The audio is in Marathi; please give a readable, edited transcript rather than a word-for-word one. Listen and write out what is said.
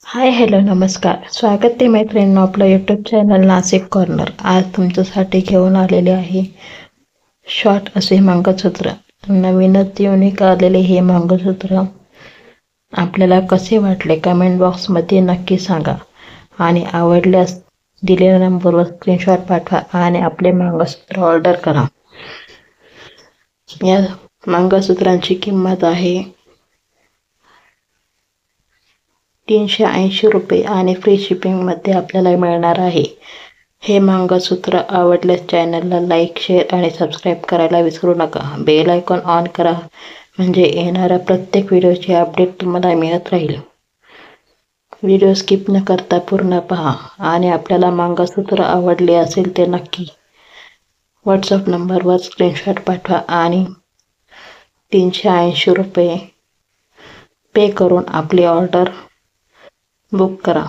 हाय हॅलो नमस्कार. स्वागत आहे मैत्रिणींनो आपलं यूट्यूब चॅनल नाशिक कॉर्नर. आज तुमच्यासाठी घेऊन आलेले आहे शॉर्ट असे मंगळसूत्र. नवीनच युनिक आलेले हे मंगळसूत्र आपल्याला कसे वाटले कमेंट बॉक्समध्ये नक्की सांगा आणि आवडल्यास दिलेल्या नंबरवर स्क्रीनशॉट पाठवा आणि आपले मंगळसूत्र ऑर्डर करा. या मंगळसूत्रांची किंमत आहे 380 रुपये आणि फ्री शिपिंगमध्ये आपल्याला मिळणार आहे. हे मंगळसूत्र आवडल्यास चॅनलला लाईक, शेअर आणि सबस्क्राईब करायला विसरू नका. बेल आयकॉन ऑन करा म्हणजे येणाऱ्या प्रत्येक व्हिडिओची अपडेट तुम्हाला मिळत राहील. व्हिडिओ स्किप न करता पूर्ण पहा आणि आपल्याला मंगळसूत्र आवडले असेल ते नक्की व्हॉट्सअप नंबरवर स्क्रीनशॉट पाठवा आणि 380 रुपये पे करून आपली ऑर्डर बुक करा.